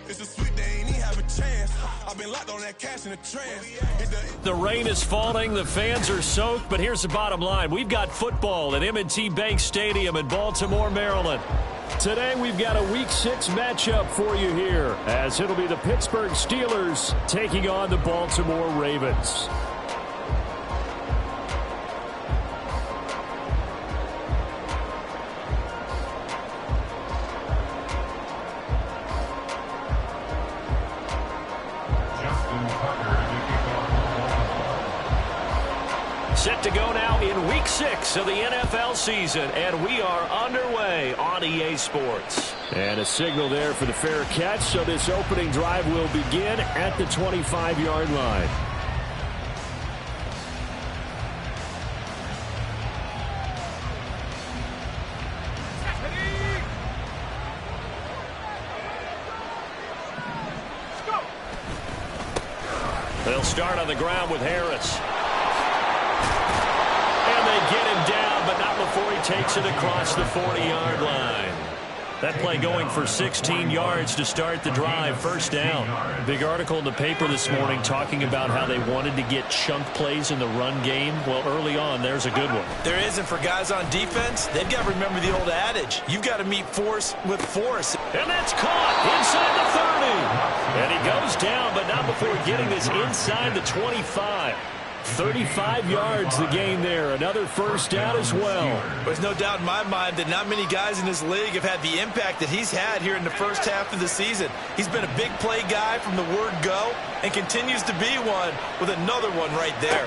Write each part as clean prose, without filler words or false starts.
It's a sweet, they ain't even have a chance. I've been locked on that cash in the trance. The rain is falling, the fans are soaked, but here's the bottom line. We've got football at M&T Bank Stadium in Baltimore, Maryland. Today we've got a Week 6 matchup for you here, as it'll be the Pittsburgh Steelers taking on the Baltimore Ravens. Set to go now in Week 6 of the NFL season, and we are underway on EA Sports. And a signal there for the fair catch, so this opening drive will begin at the 25-yard line. They'll start on the ground with Harris. Get him down, but not before he takes it across the 40-yard line. That play going for 16 yards to start the drive, first down. Big article in the paper this morning talking about how they wanted to get chunk plays in the run game. Well, early on, there's a good one. There isn't for guys on defense. They've got to remember the old adage. You've got to meet force with force. And that's caught inside the 30. And he goes down, but not before getting this inside the 25. 35 yards the gain there. Another first down as well. There's no doubt in my mind that not many guys in this league have had the impact that he's had here in the first half of the season. He's been a big play guy from the word go and continues to be one with another one right there.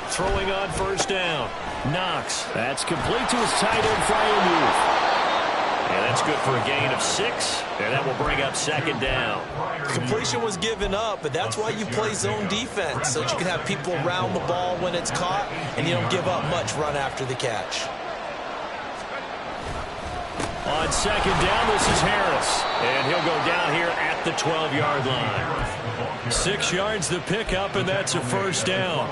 Throwing on first down. Knox. That's complete to his tight end, Freiermuth. And that's good for a gain of 6, and that will bring up second down. Completion was given up, but that's why you play zone defense, so that you can have people around the ball when it's caught, and you don't give up much run after the catch. On second down, this is Harris, and he'll go down here at the 12-yard line. 6 yards the pickup, and that's a first down.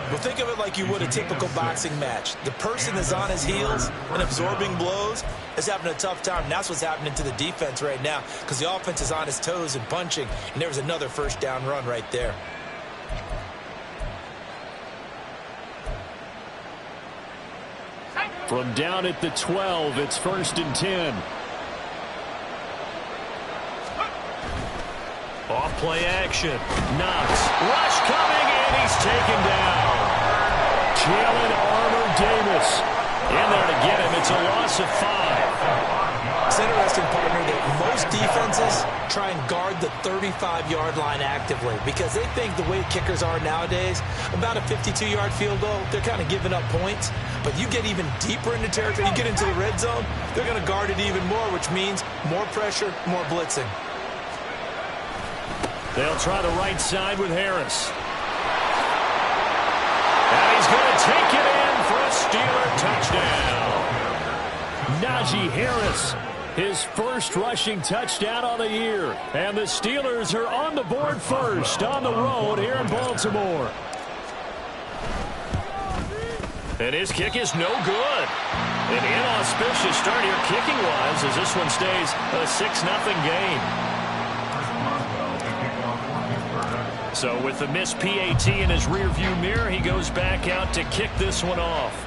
Well, think of it like you would a typical boxing match. The person is on his heels and absorbing blows is having a tough time. And that's what's happening to the defense right now, because the offense is on his toes and punching, and there was another first down run right there. From down at the 12, it's 1st and 10. Off play action. Knox. Rush coming, and he's taken down. Jalen Armour-Davis in there to get him. It's a loss of 5. It's interesting, partner, that most defenses try and guard the 35-yard line actively because they think the way kickers are nowadays, about a 52-yard field goal, they're kind of giving up points. But you get even deeper into territory, you get into the red zone, they're going to guard it even more, which means more pressure, more blitzing. They'll try the right side with Harris. And he's going to take it in for a Steeler touchdown. Najee Harris, his first rushing touchdown on the year. And the Steelers are on the board first on the road here in Baltimore. And his kick is no good. An inauspicious start here kicking-wise as this one stays a 6-0 game. So with the missed PAT in his rearview mirror, he goes back out to kick this one off.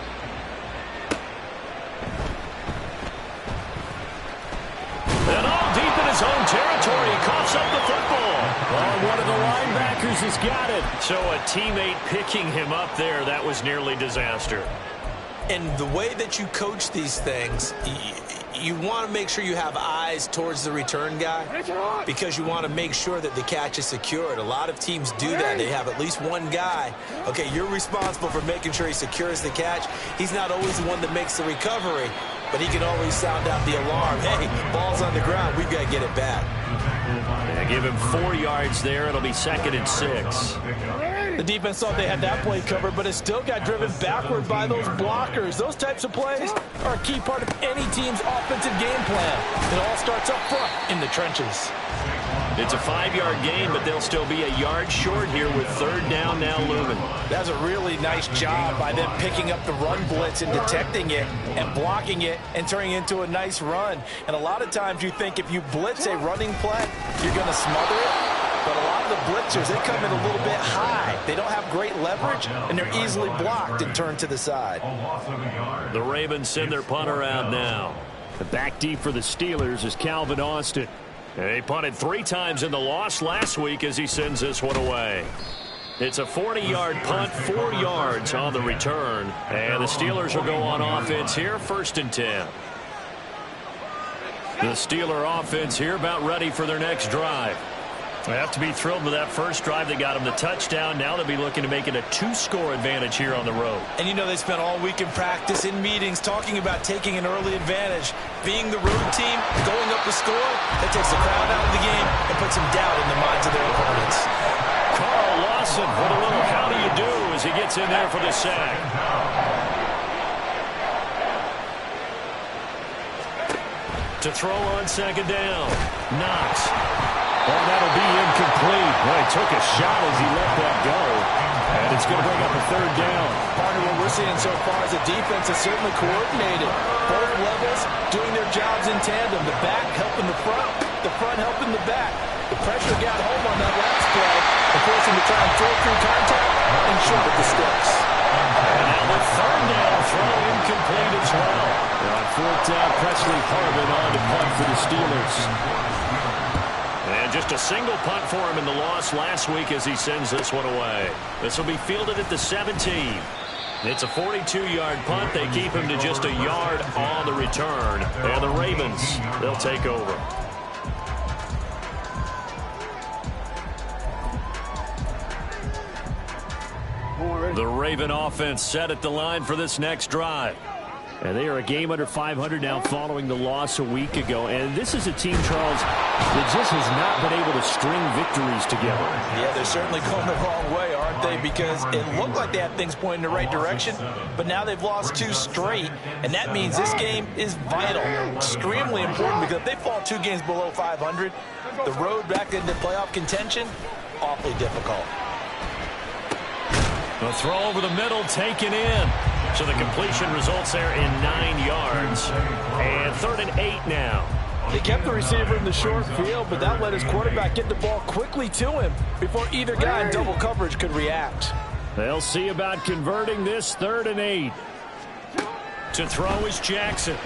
And all deep in his own territory, he coughs up the football. Oh, one of the linebackers has got it. So a teammate picking him up there, that was nearly disaster. And the way that you coach these things, you want to make sure you have eyes towards the return guy because you want to make sure that the catch is secured. A lot of teams do that. They have at least one guy. Okay, you're responsible for making sure he secures the catch. He's not always the one that makes the recovery, but he can always sound out the alarm. Hey, ball's on the ground. We've got to get it back. They give him 4 yards there. It'll be 2nd and 6. The defense thought they had that play covered, but it still got driven backward by those blockers. Those types of plays are a key part of any team's offensive game plan. It all starts up front in the trenches. It's a 5-yard gain, but they'll still be a yard short here with third down now looming. That's a really nice job by them picking up the run blitz and detecting it and blocking it and turning it into a nice run. And a lot of times you think if you blitz a running play, you're going to smother it. But a lot of the blitzers, they come in a little bit high. They don't have great leverage, and they're easily blocked and turned to the side. The Ravens send their punter out now. The back deep for the Steelers is Calvin Austin. He punted 3 times in the loss last week as he sends this one away. It's a 40-yard punt, 4 yards on the return. And the Steelers will go on offense here, 1st and 10. The Steeler offense here about ready for their next drive. They have to be thrilled with that first drive that got them the touchdown. Now they'll be looking to make it a 2-score advantage here on the road. And you know they spent all week in practice, in meetings, talking about taking an early advantage. Being the road team, going up the score, that takes the crowd out of the game and puts some doubt in the minds of their opponents. Carl Lawson, what a little how do you do as he gets in there for the sack. To throw on 2nd down. Knox. Oh, that'll be incomplete. Well, he took a shot as he let that go. And it's going to bring up a 3rd down. Partner, what we're seeing so far is the defense is certainly coordinated. Both levels doing their jobs in tandem. The back helping the front helping the back. The pressure got home on that last play. They're forcing to try and throw through contact and short of the sticks. And now the 3rd down throw incomplete as well. On 4th down, Presley Harvin on to punt for the Steelers. And just a single punt for him in the loss last week as he sends this one away. This will be fielded at the 17. It's a 42-yard punt. They keep him to just a yard on the return. And the Ravens, they'll take over. The Raven offense set at the line for this next drive. And they are a game under 500 now following the loss a week ago. And this is a team, Charles, that just has not been able to string victories together. Yeah, they're certainly going the wrong way, aren't they? Because it looked like they had things pointing in the right direction, but now they've lost 2 straight, and that means this game is vital, extremely important, because if they fall 2 games below 500, the road back into playoff contention, awfully difficult. The throw over the middle taken in. So the completion results there in 9 yards. And 3rd and 8 now. They kept the receiver in the short field, but that let his quarterback get the ball quickly to him before either guy in double coverage could react. They'll see about converting this 3rd and 8. To throw is Jackson.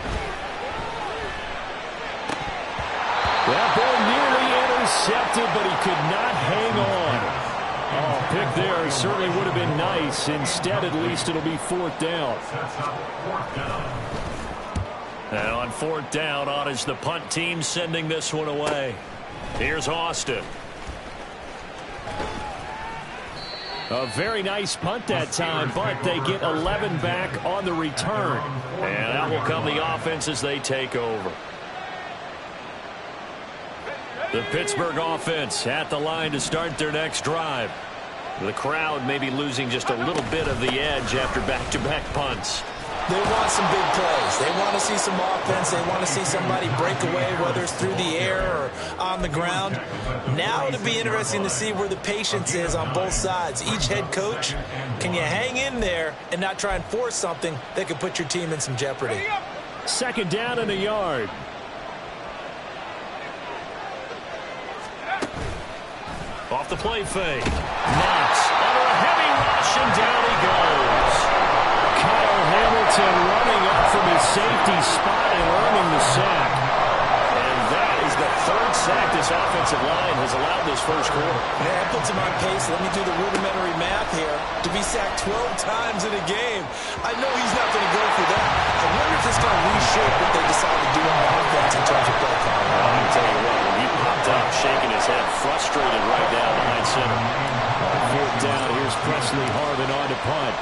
That ball nearly intercepted, but he could not hang on. Oh, pick there certainly would have been nice. Instead, at least it'll be 4th down. And on 4th down, on is the punt team sending this one away. Here's Austin. A very nice punt that time, but they get 11 back on the return. And that will come the offense as they take over. The Pittsburgh offense at the line to start their next drive. The crowd may be losing just a little bit of the edge after back-to-back punts. They want some big plays. They want to see some offense. They want to see somebody break away, whether it's through the air or on the ground. Now it'll be interesting to see where the patience is on both sides. Each head coach, can you hang in there and not try and force something that could put your team in some jeopardy? 2nd down and a yard. Off the play fake. Knox under a heavy rush, and down he goes. Kyle Hamilton running up from his safety spot and earning the sack. And that is the 3rd sack this offensive line has allowed this first quarter. Yeah, that puts him on pace. Let me do the rudimentary math here. To be sacked 12 times in a game, I know he's not going to go for that. I wonder if it's going to reshape what they decide to do on offense in terms of play calling. Well, I can tell you what, when he popped up, shaking his head, frustrated right down behind center. On 4th down, here's Presley Harvin on to punt.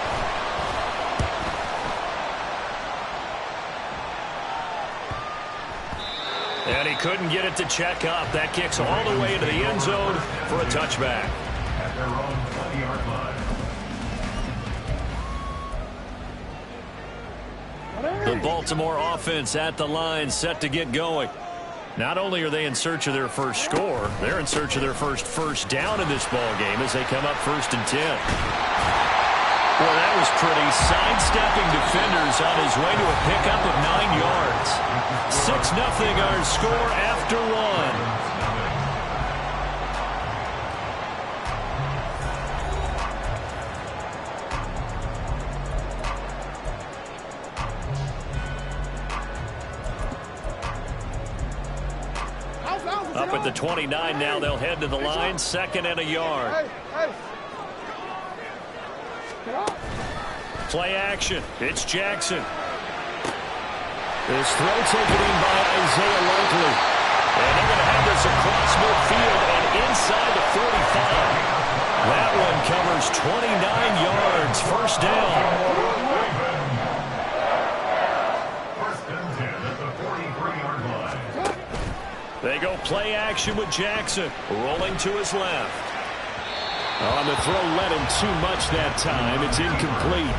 Couldn't get it to check up. That kicks all the way into the end zone for a touchback. their own 20-yard line. The Baltimore offense at the line, set to get going. Not only are they in search of their first score, they're in search of their first down in this ball game as they come up 1st and 10. Well, that was pretty. Sidestepping defenders on his way to a pickup of 9 yards. 6-0 our score after 1. Up at the 29 now, they'll head to the line, 2nd and a yard. Play action. It's Jackson. This throw taken in by Isaiah Likely. And they're going to have this across midfield and inside the 45. That one covers 29 yards. 1st down. They go play action with Jackson, rolling to his left. On the throw, led him too much that time. It's incomplete.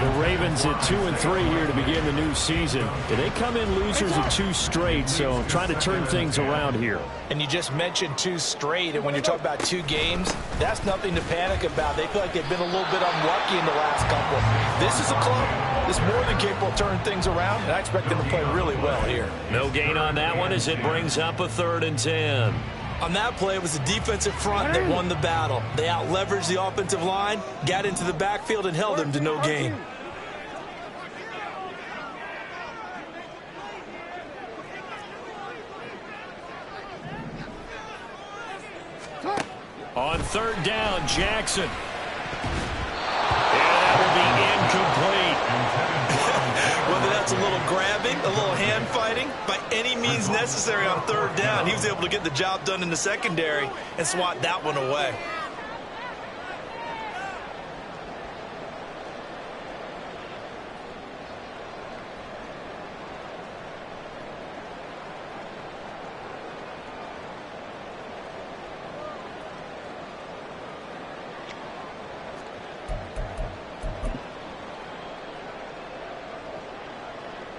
The Ravens at 2-3 here to begin the new season. They come in losers of 2 straight, so trying to turn things around here. And you just mentioned 2 straight, and when you're talking about 2 games, that's nothing to panic about. They feel like they've been a little bit unlucky in the last couple. This is a club that's more than capable of turning things around, and I expect them to play really well here. No gain on that one as it brings up a 3rd and 10. On that play, it was the defensive front that won the battle. They out-leveraged the offensive line, got into the backfield, and held them to no gain. On 3rd down, Jackson. And that will be incomplete. Whether that's a little grabbing, a little hand fighting, by any means necessary on 3rd down, he was able to get the job done in the secondary and swat that one away.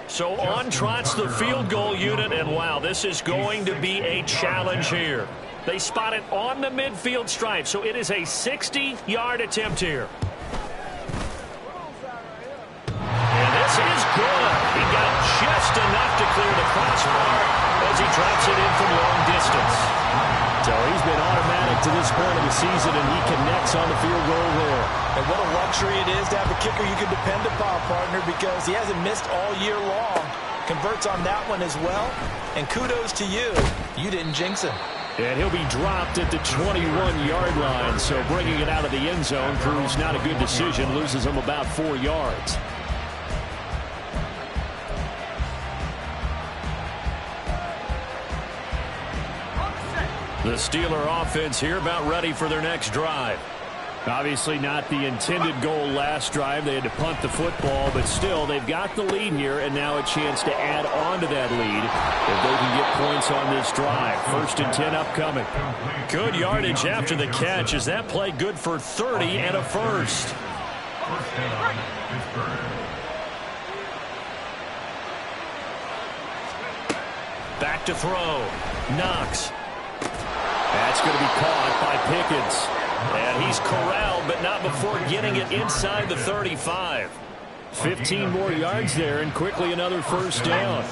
So on trots the field goal unit, and wow, this is going to be a challenge here. They spot it on the midfield stripe, so it is a 60-yard attempt here. And this is good. He got just enough to clear the crossbar as he drops it in from long distance. So he's been automatic to this point of the season, and he connects on the field goal there. And what a luxury it is to have a kicker you can depend upon, partner, because he hasn't missed all year long. Converts on that one as well. And kudos to you. You didn't jinx him. And he'll be dropped at the 21-yard line, so bringing it out of the end zone proves not a good decision. Loses him about 4 yards. The Steeler offense here about ready for their next drive. Obviously not the intended goal last drive. They had to punt the football, but still they've got the lead here and now a chance to add on to that lead if they can get points on this drive. 1st and 10 upcoming. Good yardage after the catch. Is that play good for 30 and a first? Back to throw. Knox. That's going to be caught by Pickens. And he's corralled, but not before getting it inside the 35. 15 more yards there, and quickly another 1st down.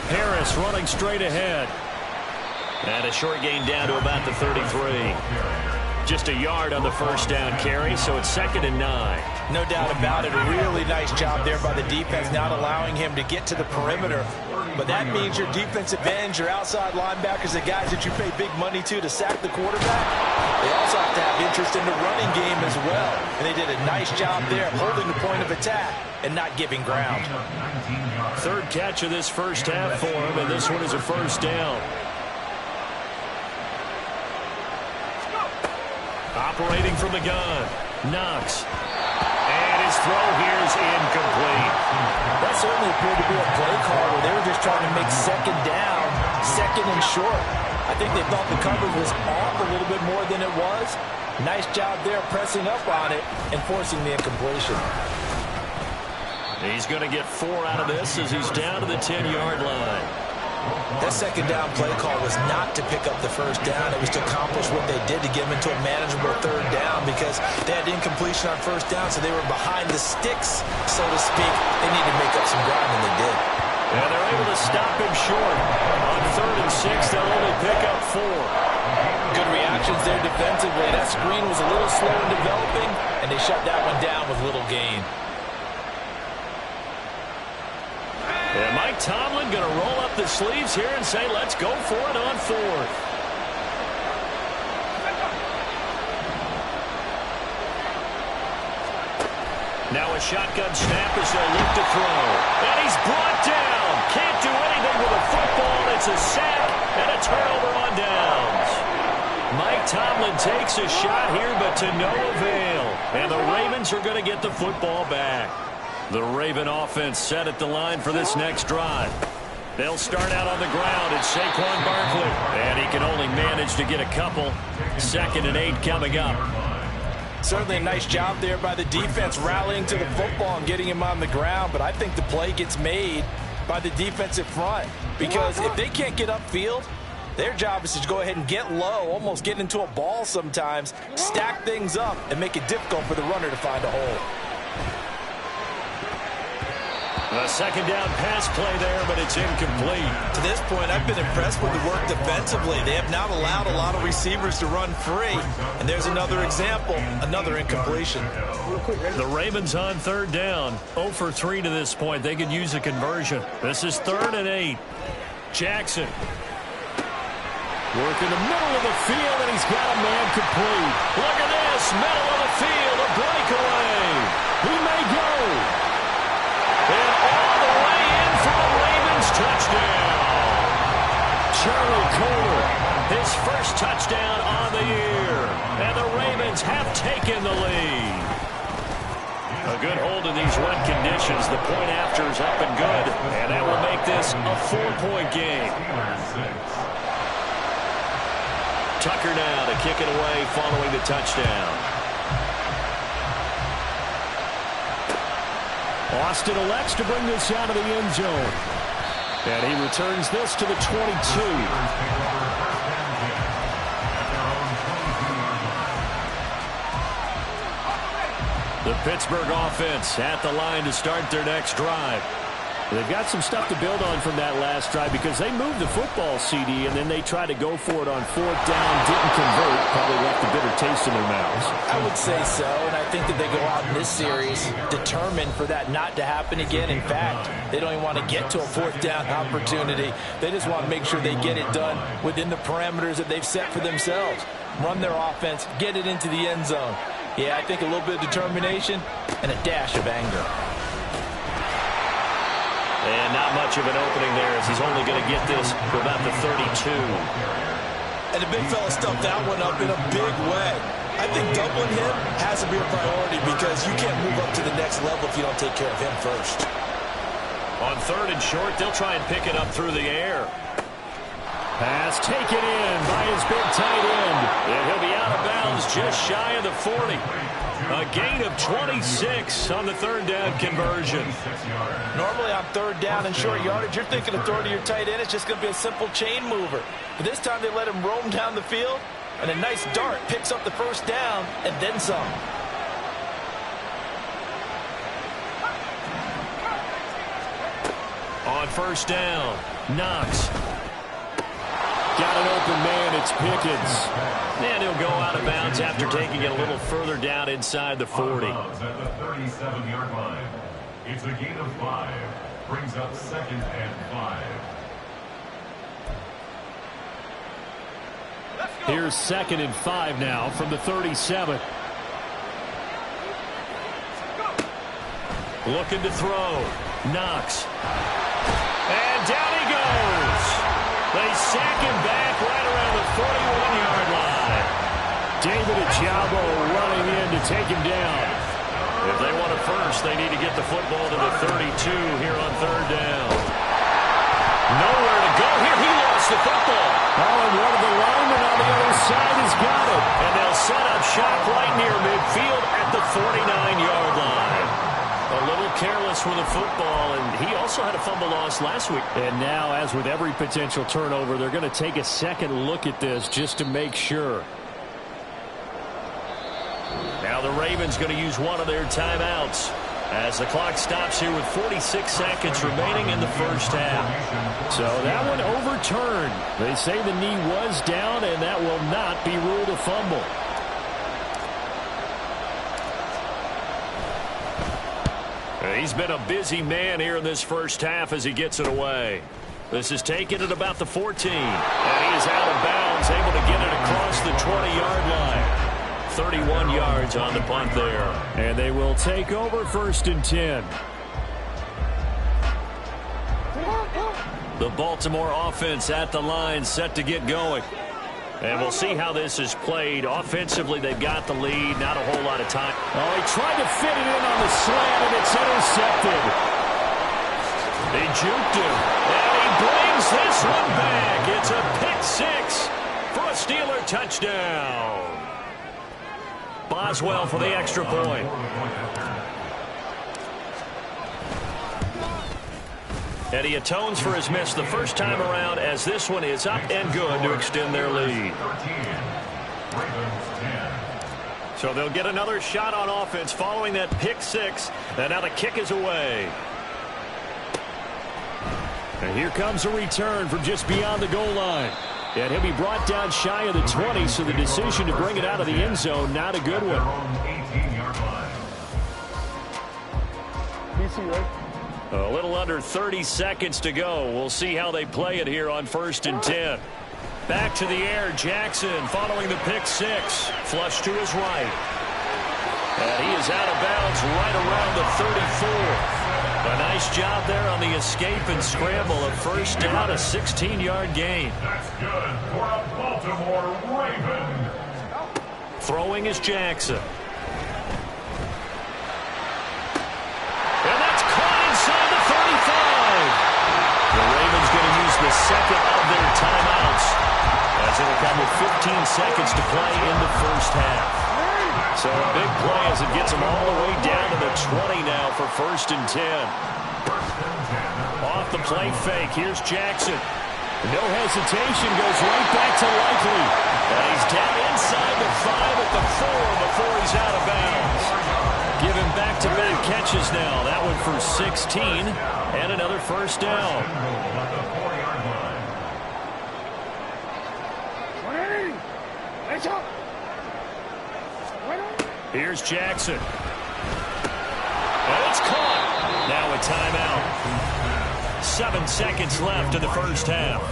Harris running straight ahead. And a short gain down to about the 33. Just a yard on the 1st down carry, so it's 2nd and 9. No doubt about it. A really nice job there by the defense, not allowing him to get to the perimeter. But that means your defensive ends, your outside linebackers, the guys that you pay big money to sack the quarterback, they also have to have interest in the running game as well. And they did a nice job there holding the point of attack and not giving ground. 3rd catch of this first half for him, and this one is a 1st down. Operating from the gun, Knox. And his throw here is incomplete. That certainly appeared to be a play call where they were just trying to make 2nd down Second and short. I think they thought the coverage was off a little bit more than it was. Nice job there pressing up on it and forcing the incompletion. He's going to get 4 out of this as he's down to the 10-yard line. That second down play call was not to pick up the first down. It was to accomplish what they did to get them into a manageable third down because they had incompletion on first down, so they were behind the sticks, so to speak. They needed to make up some ground, and they did. And they're able to stop him short. On 3rd and 6, they'll only pick up 4. Good reactions there defensively. That screen was a little slow in developing, and they shut that one down with little gain. And Mike Tomlin going to roll up the sleeves here and say, let's go for it on 4th. Now a shotgun snap as they'll look to throw. And he's brought down. Can't do anything with a football. It's a sack and a turnover on downs. Mike Tomlin takes a shot here, but to no avail. And the Ravens are going to get the football back. The Raven offense set at the line for this next drive. They'll start out on the ground. It's Saquon Barkley. And he can only manage to get a couple. 2nd and 8 coming up. Certainly a nice job there by the defense rallying to the football and getting him on the ground. But I think the play gets made by the defensive front. Because if they can't get upfield, their job is to go ahead and get low, almost get into a ball sometimes, stack things up, and make it difficult for the runner to find a hole. A second down pass play there, but it's incomplete. To this point, I've been impressed with the work defensively. They have not allowed a lot of receivers to run free. And there's another example, another incompletion. The Ravens on 3rd down. 0 for 3 to this point. They could use a conversion. This is 3rd and 8. Jackson. Work in the middle of the field, and he's got a man complete. Look at this, middle of the field, a breakaway. He may go. And all the way in for a Ravens touchdown. Charlie Kolar, his first touchdown on the year. And the Ravens have taken the lead. A good hold in these wet conditions. The point after is up and good. And that will make this a 4-point game. Tucker now to kick it away following the touchdown. Austin elects to bring this out of the end zone. And he returns this to the 22. The Pittsburgh offense at the line to start their next drive. They've got some stuff to build on from that last drive because they moved the football, CD, and then they tried to go for it on 4th down, didn't convert, probably left a bitter taste in their mouths. I would say so, and I think that they go out in this series determined for that not to happen again. In fact, they don't even want to get to a 4th down opportunity. They just want to make sure they get it done within the parameters that they've set for themselves. Run their offense, get it into the end zone. Yeah, I think a little bit of determination and a dash of anger. And not much of an opening there as he's only going to get this for about the 32. And the big fella stuffed that one up in a big way. I think doubling him has to be a priority because you can't move up to the next level if you don't take care of him first. On 3rd and short, they'll try and pick it up through the air. Pass taken in by his big tight end. And he'll be out of bounds just shy of the 40. A gain of 26 on the 3rd down conversion. Normally on 3rd down and short yardage, you're thinking of throwing to your tight end. It's just going to be a simple chain mover. But this time they let him roam down the field, and a nice dart picks up the first down and then some. On 1st down, Knox. Got an open man, it's Pickens. And he'll go out of bounds after taking it a little further down inside the 40. At the 37-yard line. It's a gain of 5. Brings up 2nd and 5. Here's 2nd and 5 now from the 37. Looking to throw. Knox. And down he goes. They sack him back right around the 41-yard line. David Ojabo running in to take him down. If they want a first, they need to get the football to the 32 here on 3rd down. Nowhere to go here. He lost the shot right near midfield at the 49-yard line. A little careless with the football, and he also had a fumble loss last week. And now, as with every potential turnover, they're going to take a second look at this just to make sure. Now the Ravens going to use one of their timeouts as the clock stops here with 46 seconds remaining in the first half. So that one overturned. They say the knee was down, and that will not be ruled a fumble. He's been a busy man here in this first half as he gets it away. This is taken at about the 14. And he is out of bounds, able to get it across the 20-yard line. 31 yards on the punt there. And they will take over 1st and 10. The Baltimore offense at the line, set to get going. And we'll see how this is played. Offensively, they've got the lead. Not a whole lot of time. Oh, he tried to fit it in on the slant, and it's intercepted. They juked him, and he brings this one back. It's a pick-6 for a Steeler touchdown. Boswell for the extra point. And he atones for his miss the first time around, as this one is up and good to extend their lead. So they'll get another shot on offense following that pick-6. And now the kick is away. And here comes a return from just beyond the goal line. And he'll be brought down shy of the 20, so the decision to bring it out of the end zone, not a good one. A little under 30 seconds to go. We'll see how they play it here on 1st and 10. Back to the air, Jackson following the pick-6. Flush to his right. And he is out of bounds right around the 34. A nice job there on the escape and scramble. A first down, a 16-yard gain. That's good for a Baltimore Raven. Throwing is Jackson. And that's caught inside the 35. The Ravens going to use the second of their timeouts, as it'll come with 15 seconds to play in the first half. So a big play as it gets them all the way down to the 20 now for 1st and 10. Off the play fake. Here's Jackson. No hesitation. Goes right back to Likely. And he's down inside the 5 at the 4 before he's out of bounds. Give him back-to-back catches now. That one for 16 and another first down. Here's Jackson. And it's caught. Now a timeout. 7 seconds left in the first half.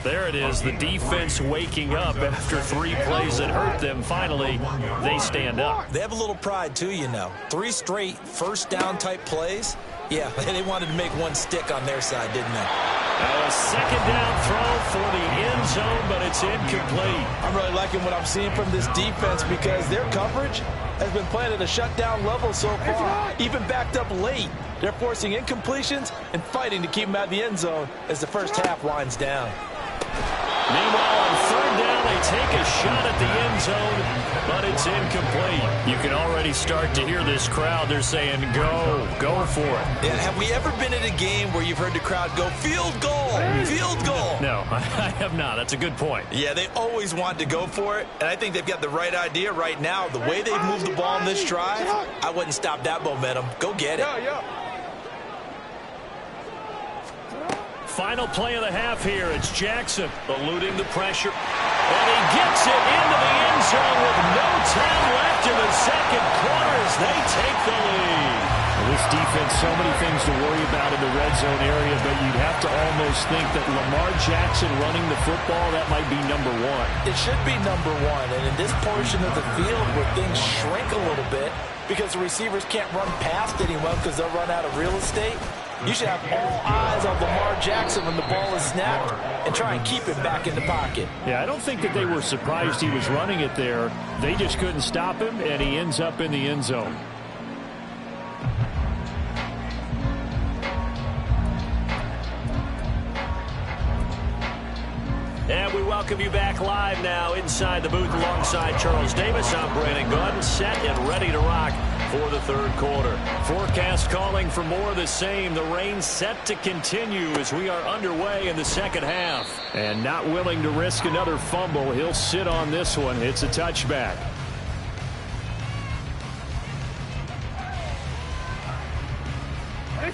There it is, the defense waking up after 3 plays that hurt them. Finally, they stand up. They have a little pride, too, you know. 3 straight first down type plays. Yeah, they wanted to make one stick on their side, didn't they? A second down throw for the end zone, but it's incomplete. I'm really liking what I'm seeing from this defense because their coverage has been playing at a shutdown level so far, even backed up late. They're forcing incompletions and fighting to keep them out of the end zone as the first half winds down. Meanwhile, on 3rd down, they take a shot at the end zone, but it's incomplete. You can already start to hear this crowd. They're saying, go for it. Yeah, have we ever been at a game where you've heard the crowd go, field goal, field goal? No, I have not. That's a good point. Yeah, they always want to go for it, and I think they've got the right idea right now. The way they've moved the ball in this drive, I wouldn't stop that momentum. Go get it. Final play of the half here. It's Jackson eluding the pressure. And he gets it into the end zone with no time left in the second quarter as they take the lead. Well, this defense, so many things to worry about in the red zone area, but you'd have to almost think that Lamar Jackson running the football, that might be number 1. It should be number 1, and in this portion of the field where things shrink a little bit because the receivers can't run past anyone because they'll run out of real estate, you should have all eyes on Lamar Jackson when the ball is snapped and try and keep him back in the pocket. Yeah, I don't think that they were surprised he was running it there. They just couldn't stop him, and he ends up in the end zone. And we welcome welcome you back live now inside the booth alongside Charles Davis. I'm Brandon Gaudin, set and ready to rock for the third quarter. Forecast calling for more of the same. The rain set to continue as we are underway in the second half. And not willing to risk another fumble, he'll sit on this one. It's a touchback.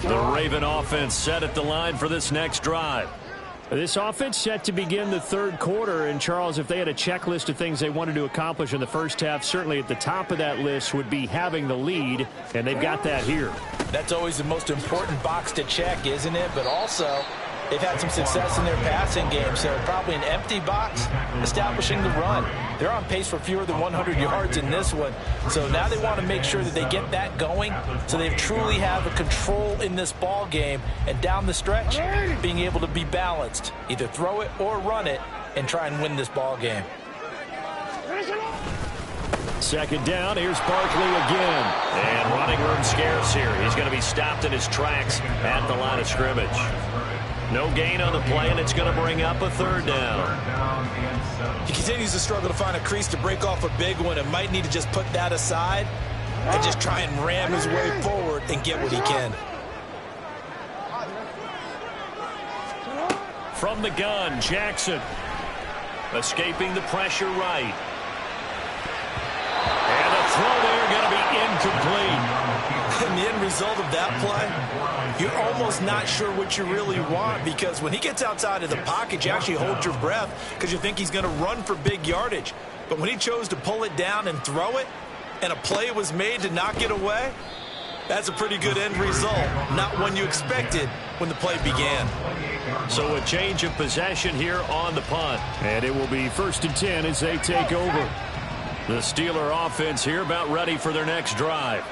The Raven offense set at the line for this next drive. This offense set to begin the third quarter. And, Charles, if they had a checklist of things they wanted to accomplish in the first half, certainly at the top of that list would be having the lead, and they've got that here. That's always the most important box to check, isn't it? But also, they've had some success in their passing game, so probably an empty box establishing the run. They're on pace for fewer than 100 yards in this one. So now they want to make sure that they get that going so they truly have a control in this ball game. And down the stretch, being able to be balanced. Either throw it or run it and try and win this ball game. Second down, here's Barkley again. And running room scarce here. He's going to be stopped in his tracks at the line of scrimmage. No gain on the play, and it's going to bring up a third down. He continues to struggle to find a crease to break off a big one and might need to just put that aside and just try and ram his way forward and get what he can. From the gun, Jackson. Escaping the pressure right. And the throw there going to be incomplete. And the end result of that play, you're almost not sure what you really want, because when he gets outside of the pocket, you actually hold your breath because you think he's going to run for big yardage. But when he chose to pull it down and throw it, and a play was made to knock it away, that's a pretty good end result. Not one you expected when the play began. So a change of possession here on the punt. And it will be 1st and 10 as they take over. The Steeler offense here about ready for their next drive.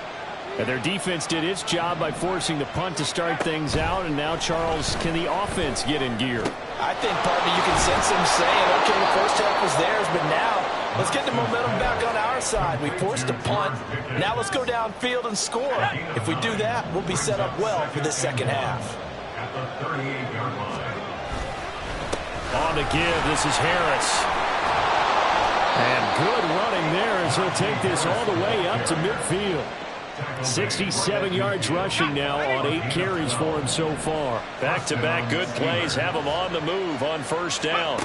And their defense did its job by forcing the punt to start things out. And now, Charles, can the offense get in gear? I think, partner, you can sense them saying, okay, the first half was theirs, but now let's get the momentum back on our side. We forced a punt. Now let's go downfield and score. If we do that, we'll be set up well for this second half. At the 38-yard line. On the give, this is Harris. And good running there as he'll take this all the way up to midfield. 67 yards rushing now on 8 carries for him so far. Back-to-back good plays have him on the move on first down.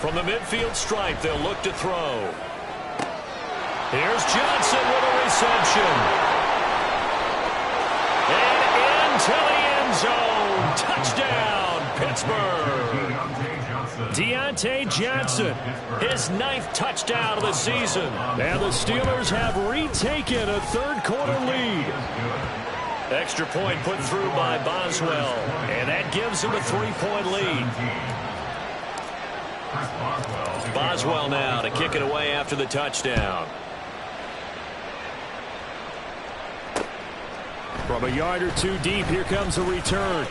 From the midfield stripe, they'll look to throw. Here's Johnson with a reception. And into the end zone. Touchdown, Pittsburgh. Deontay Johnson, his 9th touchdown of the season. And the Steelers have retaken a third-quarter lead. Extra point put through by Boswell, and that gives him a 3-point lead. Boswell now to kick it away after the touchdown. From a yard or two deep, here comes a return.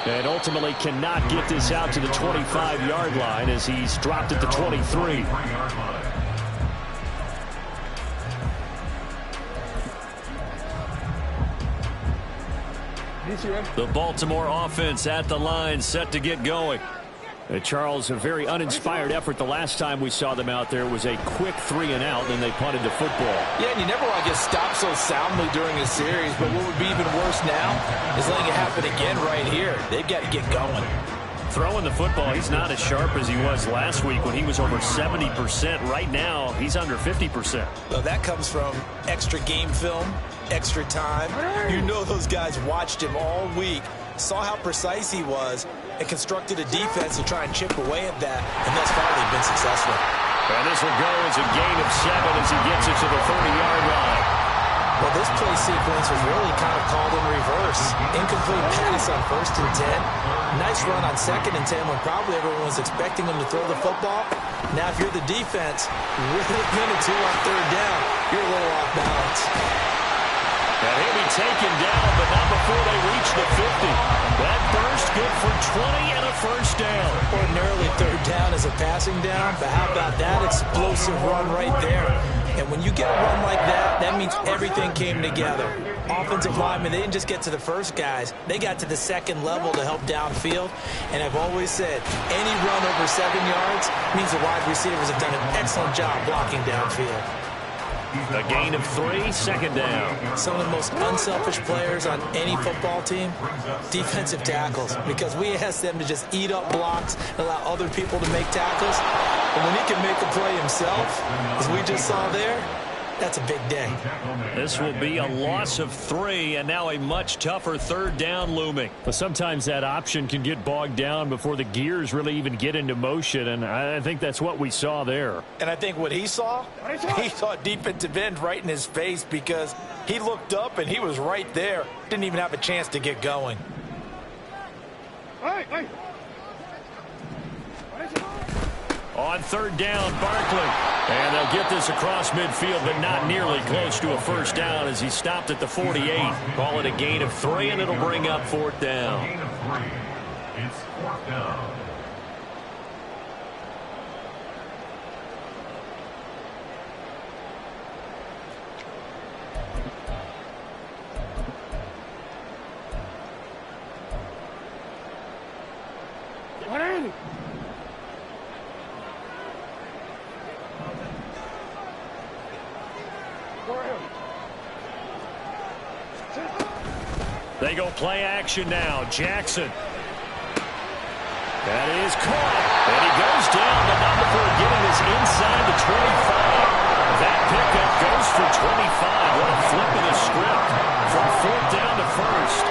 And ultimately cannot get this out to the 25-yard line as he's dropped at the 23. The Baltimore offense at the line, set to get going. Charles, a very uninspired effort the last time we saw them out there. It was a quick 3-and-out, and they punted the football. Yeah, and you never want to get stopped so soundly during a series, but what would be even worse now is letting it happen again right here. They've got to get going. Throwing the football, he's not as sharp as he was last week when he was over 70%. Right now, he's under 50%. Well, that comes from extra game film, extra time. You know those guys watched him all week, saw how precise he was, and constructed a defense to try and chip away at that, and thus far they've been successful. And this will go as a gain of 7 as he gets it to the 30-yard line. Well, this play sequence was really kind of called in reverse. Incomplete pass on 1st and 10. Nice run on 2nd and 10 when probably everyone was expecting him to throw the football. Now, if you're the defense, with a minute 2 on 3rd down, you're a little off balance. And he'll be taken down, but not before they reach the 50. That burst good for 20 and a first down. Ordinarily, 3rd down is a passing down, but how about that explosive run right there? And when you get a run like that, that means everything came together. Offensive linemen, they didn't just get to the first guys. They got to the second level to help downfield. And I've always said, any run over 7 yards means the wide receivers have done an excellent job blocking downfield. A gain of 3, second down. Some of the most unselfish players on any football team, defensive tackles, because we ask them to just eat up blocks and allow other people to make tackles. But when he can make a play himself, as we just saw there, that's a big day. This will be a loss of 3, and now a much tougher third down looming. But sometimes that option can get bogged down before the gears really even get into motion, and I think that's what we saw there. And I think what he saw defensive end right in his face, because he looked up and he was right there. Didn't even have a chance to get going. On third down, Barkley. And they'll get this across midfield, but not nearly close to a first down as he stopped at the 48. Call it a gain of 3, and it'll bring up fourth down. Gain of 3. It's fourth down. They go play action now. Jackson. That is caught. And he goes down, but not before getting this inside the 25. That pickup goes for 25. What a flip of the script from fourth down to first.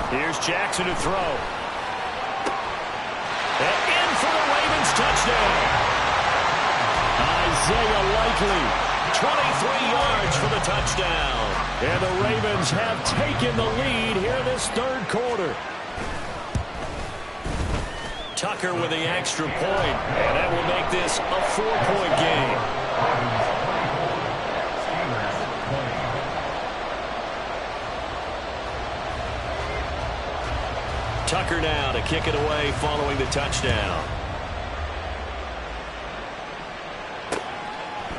Here's Jackson to throw. And in for the Ravens touchdown. Isaiah Likely. 23 yards for the touchdown. And the Ravens have taken the lead here in this third quarter. Tucker with the extra point, and that will make this a 4-point game. Tucker now to kick it away following the touchdown.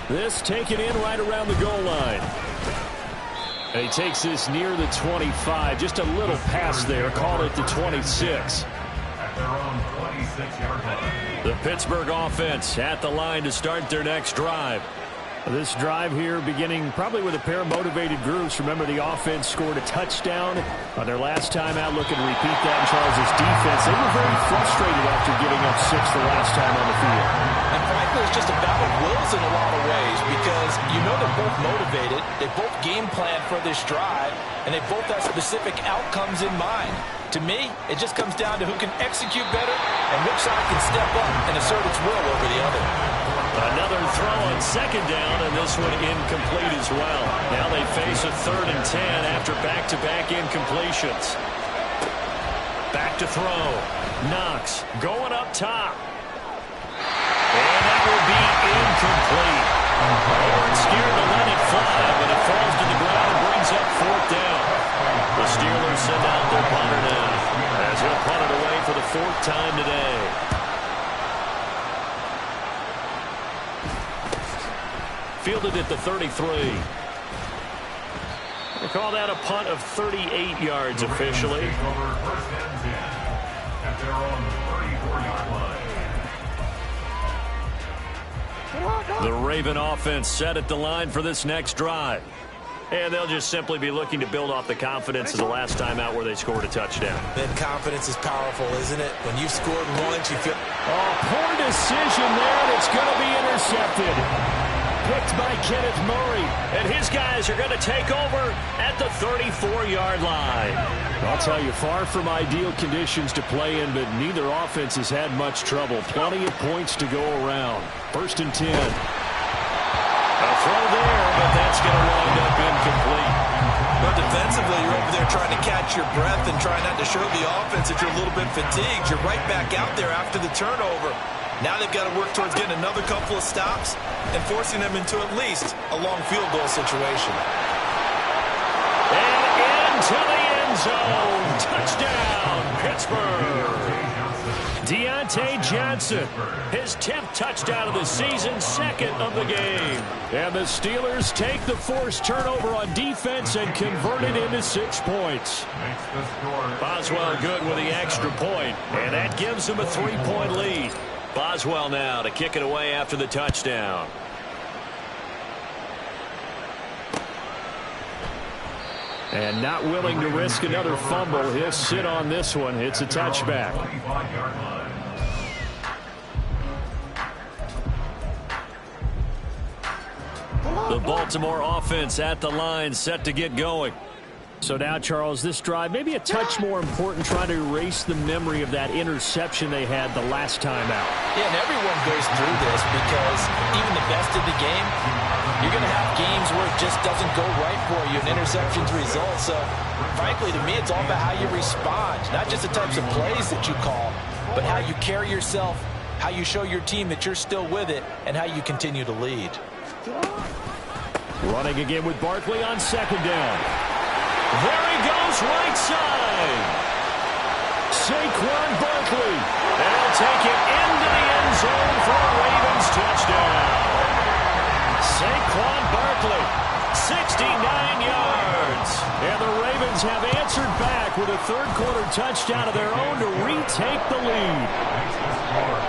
This taken in right around the goal line. And he takes this near the 25. Just a little pass there. Call it the 26. At their own 26-yard line. The Pittsburgh offense at the line to start their next drive. This drive here beginning probably with a pair of motivated groups. Remember, the offense scored a touchdown on their last time out. Looking to repeat that in Charles' defense. They were very frustrated after giving up 6 the last time on the field. And frankly, it's just a battle of wills in a lot of ways, because you know they're both motivated. They both game plan for this drive, and they both have specific outcomes in mind. To me, it just comes down to who can execute better and which side can step up and assert its will over the other. Another throw on second down, and this one incomplete as well. Now they face a 3rd and 10 after back-to-back incompletions. Back to throw. Knox going up top. And that will be incomplete. Horn scared to let it fly, but it falls to the ground and brings up fourth down. The Steelers send out their punter now, as he'll punt it away for the 4th time today. Fielded at the 33. They call that a punt of 38 yards officially. Over first and 10 at their own 34-yard line. The Raven offense set at the line for this next drive. And they'll just simply be looking to build off the confidence of the last time out where they scored a touchdown. Then confidence is powerful, isn't it? When you've scored once, you feel... Oh, poor decision there, and it's going to be intercepted. Picked by Kenneth Murray, and his guys are going to take over at the 34-yard line. I'll tell you, far from ideal conditions to play in, but neither offense has had much trouble. Plenty of points to go around. 1st and 10. A throw there, but that's going to wind up incomplete. But defensively, you're over there trying to catch your breath and try not to show the offense that you're a little bit fatigued. You're right back out there after the turnover. Now they've got to work towards getting another couple of stops and forcing them into at least a long field goal situation. And into the end zone. Touchdown, Pittsburgh. Deontay Johnson, his 10th touchdown of the season, 2nd of the game. And the Steelers take the forced turnover on defense and convert it into 6 points. Boswell good with the extra point, and that gives them a 3-point lead. Boswell now to kick it away after the touchdown. And not willing to risk another fumble. He'll sit on this one. It's a touchback. The Baltimore offense at the line, set to get going. So now, Charles, this drive maybe a touch more important, trying to erase the memory of that interception they had the last time out. Yeah, and everyone goes through this because even the best of the game, you're going to have games where it just doesn't go right for you, and interceptions result. So, frankly, to me, it's all about how you respond, not just the types of plays that you call, but how you carry yourself, how you show your team that you're still with it, and how you continue to lead. Running again with Barkley on 2nd down. There he goes, right side. Saquon Barkley. And he'll take it into the end zone for a Ravens touchdown. Saquon Barkley, 69 yards. And the Ravens have answered back with a third-quarter touchdown of their own to retake the lead.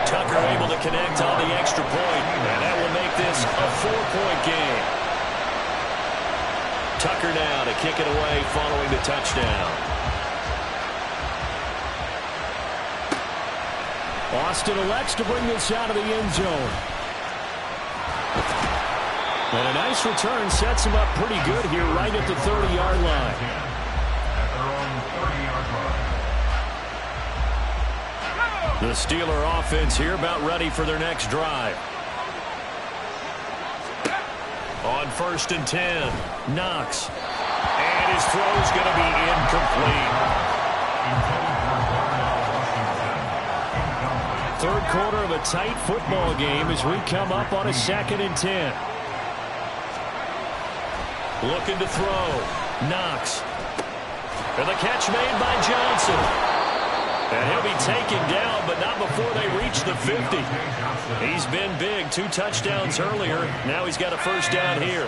Tucker able to connect on the extra point, and that will make this a 4-point game. Tucker now to kick it away following the touchdown. Austin elects to bring this out of the end zone. And a nice return sets him up pretty good here right at the 30-yard line. The Steeler offense here about ready for their next drive. On 1st and 10, Knox. And his throw's going to be incomplete. Third quarter of a tight football game as we come up on a 2nd and 10. Looking to throw. Knox. And the catch made by Johnson. And he'll be taken down, but not before they reach the 50. He's been big. 2 touchdowns earlier. Now he's got a first down here.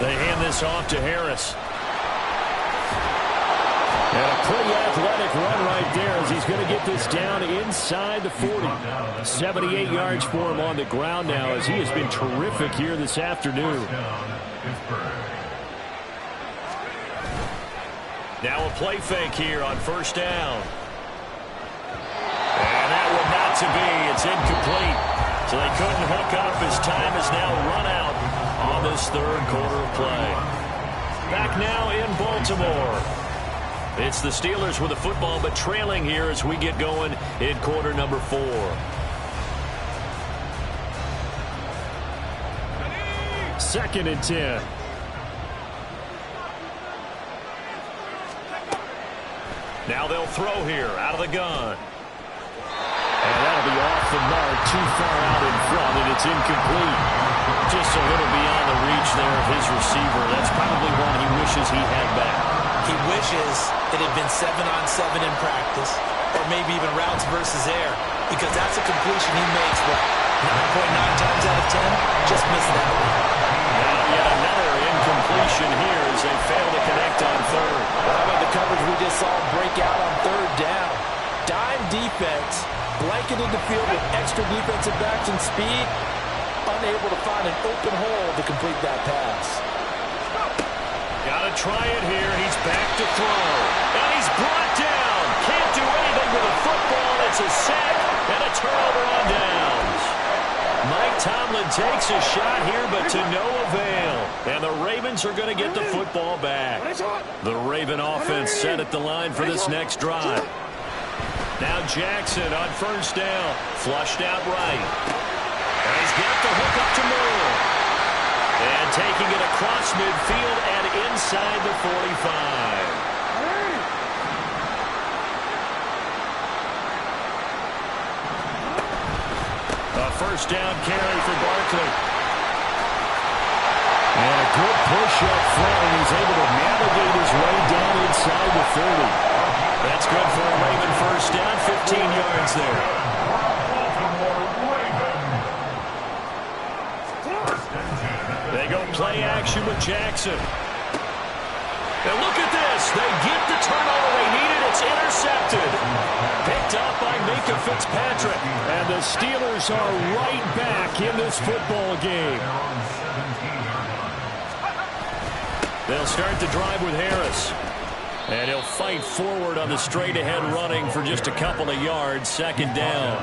They hand this off to Harris. And a pretty athletic run right there as he's going to get this down inside the 40. 78 yards for him on the ground now as he has been terrific here this afternoon. Now a play fake here on 1st down. And that one not to be. It's incomplete. So they couldn't hook up. His time is now run out on this third quarter of play. Back now in Baltimore. It's the Steelers with the football, but trailing here as we get going in quarter number 4. Second and 10. Now they'll throw here out of the gun. And that'll be off the mark, too far out in front, and it's incomplete. Just a little beyond the reach there of his receiver. That's probably one he wishes he had back. He wishes it had been 7-on-7 in practice, or maybe even routes versus air, because that's a completion he makes, what, 9.9 times out of 10? Just missed that one. Now yet another incompletion here as they fail to connect on third. How about the coverage we just saw break out on 3rd down? Dime defense, blanketed the field with extra defensive backs and speed, unable to find an open hole to complete that pass. Got to try it here. He's back to throw. And he's brought down. Can't do anything with a football. It's a sack and a turnover on downs. Mike Tomlin takes a shot here, but to no avail. And the Ravens are going to get the football back. The Raven offense set at the line for this next drive. Now Jackson on 1st down. Flushed out right. And he's got the hook up to Moore. And taking it across midfield and inside the 45. A 1st down carry for Barkley. And a good push rush up front, and he's able to navigate his way down inside the 30. That's good for a Raven first down, 15 yards there. They go play action with Jackson. And look at this. They get the turnover they needed. It's intercepted. Picked up by Minkah Fitzpatrick. And the Steelers are right back in this football game. They'll start the drive with Harris. And he'll fight forward on the straight-ahead running for just a couple of yards. Second down.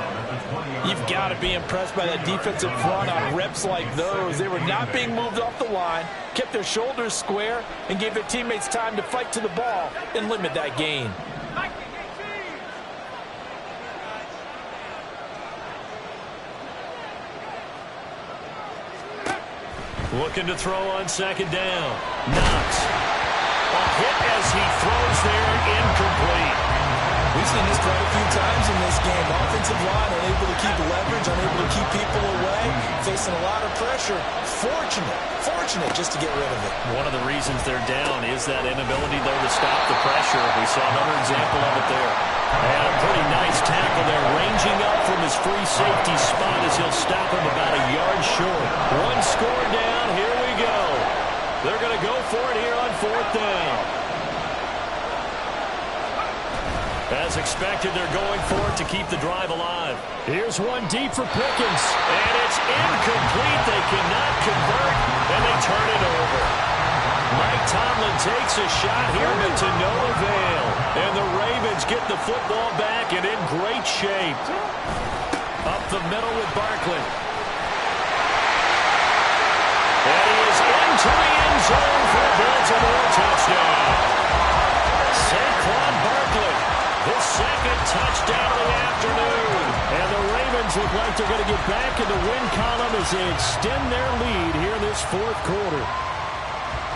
You've got to be impressed by that defensive front on reps like those. They were not being moved off the line, kept their shoulders square, and gave their teammates time to fight to the ball and limit that gain. Looking to throw on second down. Knox. A hit as he throws there, incomplete. We've seen this quite a few times in this game. Offensive line unable to keep leverage, unable to keep people away, facing a lot of pressure. Fortunate just to get rid of it. One of the reasons they're down is that inability, though, to stop the pressure. We saw another example of it there. And a pretty nice tackle there, ranging up from his free safety spot as he'll stop him about a yard short. One score down, here we go. They're going to go for it here on fourth down. As expected, they're going for it to keep the drive alive. Here's one deep for Pickens, and it's incomplete. They cannot convert, and they turn it over. Mike Tomlin takes a shot here, but to no avail. And the Ravens get the football back and in great shape. Up the middle with Barkley. And he is into the end zone for a Baltimore touchdown. Saquon Barkley, his second touchdown of the afternoon. And the Ravens look like they're going to get back in the win column as they extend their lead here in this fourth quarter.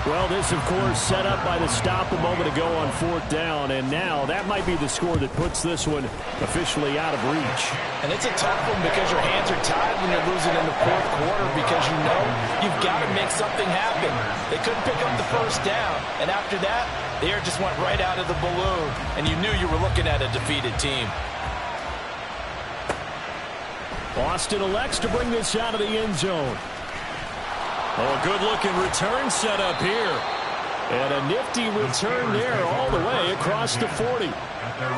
Well, this, of course, set up by the stop a moment ago on fourth down, and now that might be the score that puts this one officially out of reach. And it's a tough one because your hands are tied when you're losing in the fourth quarter because you know you've got to make something happen. They couldn't pick up the first down, and after that, the air just went right out of the balloon, and you knew you were looking at a defeated team. Boston elects to bring this out of the end zone. Oh, a good-looking return set up here. And a nifty return there all the way across the 40.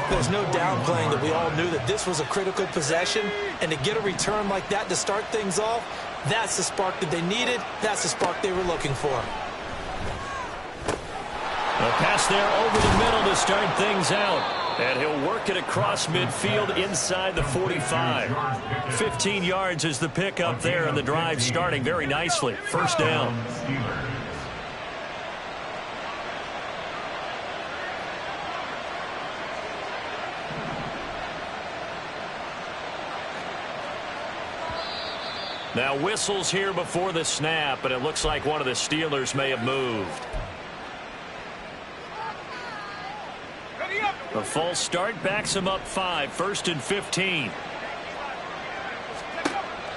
There's no downplaying that we all knew that this was a critical possession, and to get a return like that to start things off, that's the spark that they needed. That's the spark they were looking for. A pass there over the middle to start things out. And he'll work it across midfield inside the 45. 15 yards is the pickup there, and the drive starting very nicely. First down. Now whistles here before the snap, and it looks like one of the Steelers may have moved. A false start backs him up 5, first and 15.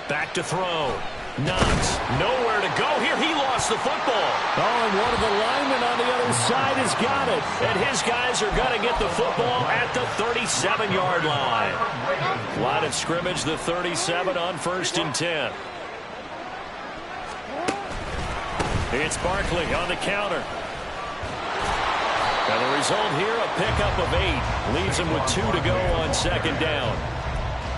Back to throw. Knox, nowhere to go here. He lost the football. Oh, and one of the linemen on the other side has got it. And his guys are going to get the football at the 37-yard line. Line of scrimmage, the 37 on first and 10. It's Barkley on the counter. And the result here, a pickup of 8. Leaves him with 2 to go on second down.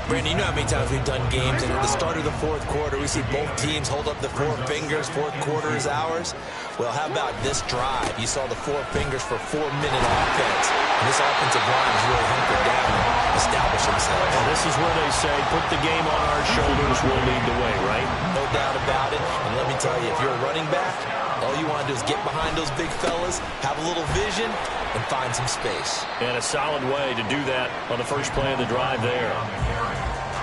Brandon, you know how many times we've done games, and at the start of the fourth quarter, we see both teams hold up the 4 fingers. Fourth quarter is ours. Well, how about this drive? You saw the 4 fingers for 4-minute offense. And this offensive line is really hunkered down and established themselves. Well, this is where they say, put the game on our shoulders, we'll lead the way, right? No doubt about it. And let me tell you, if you're a running back, all you want to do is get behind those big fellas, have a little vision, and find some space. And a solid way to do that on the first play of the drive there.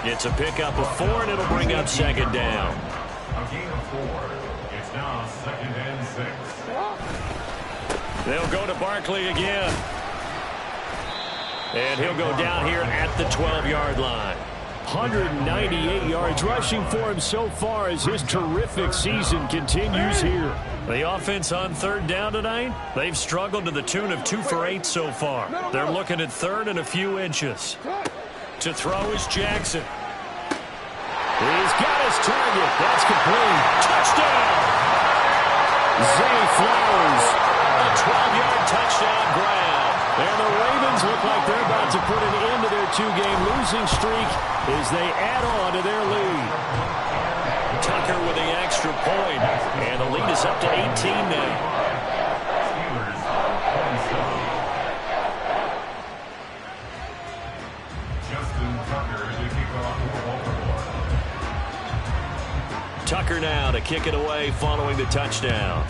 It's a pickup of 4, and it'll bring up second down. A gain of 4. It's now second and 6. They'll go to Barkley again. And he'll go down here at the 12-yard line. 198 yards rushing for him so far as his terrific season continues here. The offense on third down tonight, they've struggled to the tune of 2 for 8 so far. They're looking at third and a few inches. To throw is Jackson. He's got his target. That's complete. Touchdown! Zay Flowers. A 12-yard touchdown grab. And the Ravens look like they're about to put an end to their 2-game losing streak as they add on to their lead. Tucker with the extra point, and the lead is up to 18 now. Steelers 27. Justin Tucker to kick off for Baltimore. Tucker now to kick it away following the touchdown.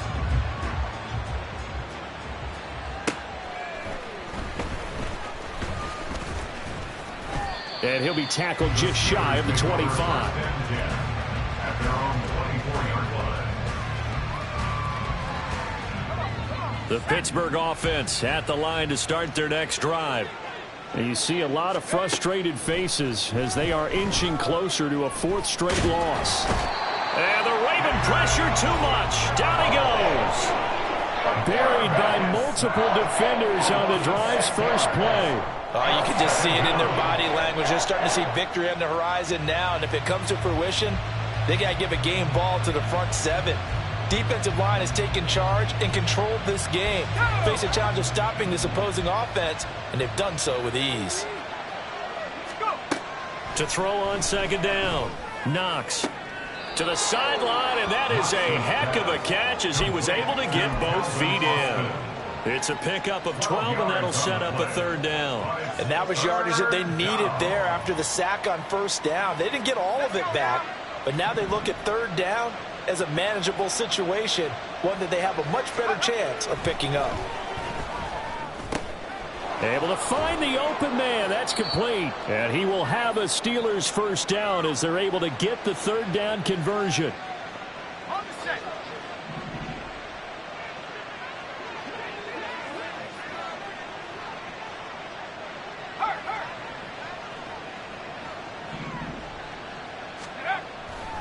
And he'll be tackled just shy of the 25. At their own 24-yard line. The Pittsburgh offense at the line to start their next drive. And you see a lot of frustrated faces as they are inching closer to a 4th straight loss. And the Raven pressure too much. Down he goes. Buried by multiple defenders on the drive's first play. Oh, you can just see it in their body language. They're starting to see victory on the horizon now, and if it comes to fruition, they got to give a game ball to the front 7. Defensive line has taken charge and controlled this game. Face a challenge of stopping this opposing offense, and they've done so with ease. To throw on second down, Knox to the sideline, and that is a heck of a catch as he was able to get both feet in. It's a pickup of 12, and that'll set up a 3rd down. And that was yardage that they needed there after the sack on first down. They didn't get all of it back, but now they look at 3rd down as a manageable situation, one that they have a much better chance of picking up. Able to find the open man. That's complete. And he will have a Steelers first down as they're able to get the 3rd down conversion.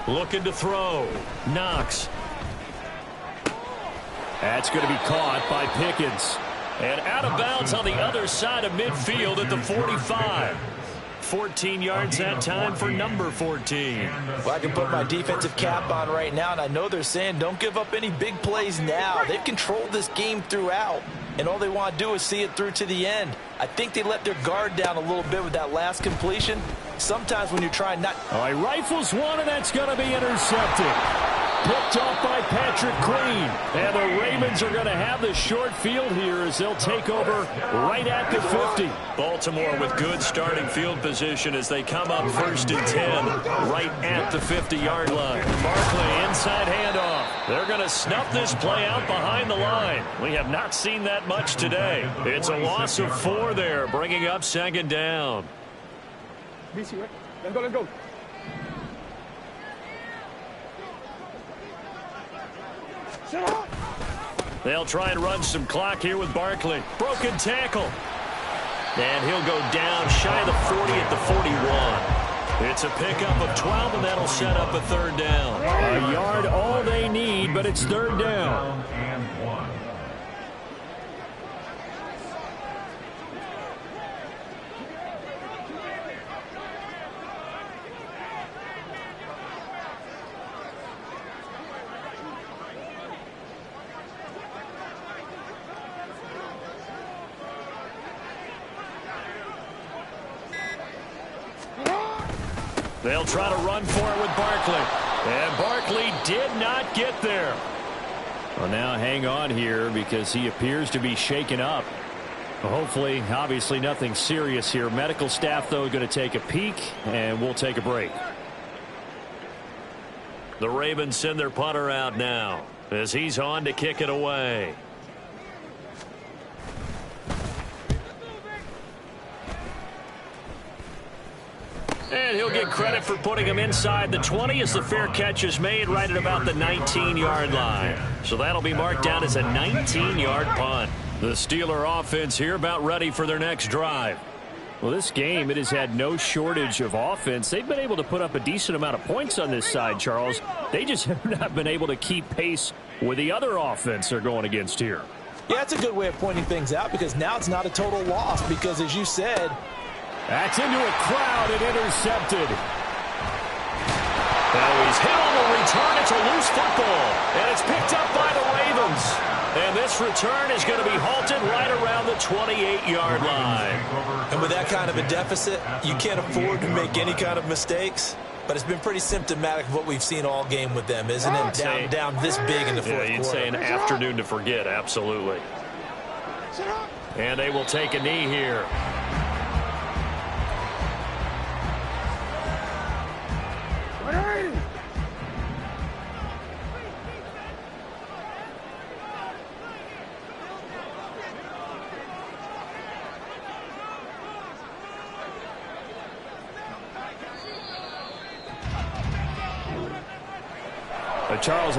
Looking to throw. Knox. That's going to be caught by Pickens. And out of bounds on the other side of midfield at the 45. 14 yards that time for number 14. Well, I can put my defensive cap on right now, and I know they're saying don't give up any big plays now. They've controlled this game throughout, and all they want to do is see it through to the end. I think they let their guard down a little bit with that last completion. Sometimes when you're trying not... All right, rifles one, and that's going to be intercepted. Picked off by Patrick Queen. And the Ravens are going to have the short field here as they'll take over right at the 50. Baltimore with good starting field position as they come up 1st and 10 right at the 50-yard line. Barkley inside handoff. They're going to snuff this play out behind the line. We have not seen that much today. It's a loss of 4 there, bringing up 2nd down. Let's go, let's go. They'll try and run some clock here with Barkley. Broken tackle. And he'll go down shy of the 40 at the 41. It's a pickup of 12, and that'll set up a 3rd down. A yard all they need, but it's 3rd down. And 1. They'll try to run for it with Barkley. And Barkley did not get there. Well, now hang on here because he appears to be shaken up. Hopefully, obviously nothing serious here. Medical staff, though, going to take a peek, and we'll take a break. The Ravens send their punter out now as he's on to kick it away. And he'll get credit for putting him inside the 20 as the fair catch is made right at about the 19-yard line. So that'll be marked down as a 19-yard punt. The Steeler offense here about ready for their next drive. Well, this game, it has had no shortage of offense. They've been able to put up a decent amount of points on this side, Charles. They just have not been able to keep pace with the other offense they're going against here. Yeah, that's a good way of pointing things out because now it's not a total loss because, as you said, that's into a crowd and intercepted. Now he's hit on the return. It's a loose football, and it's picked up by the Ravens. And this return is going to be halted right around the 28-yard line. And with that kind of a deficit, you can't afford to make any kind of mistakes. But it's been pretty symptomatic of what we've seen all game with them, isn't it? Down this big in the fourth quarter. You'd say an afternoon to forget, absolutely. And they will take a knee here. Charles,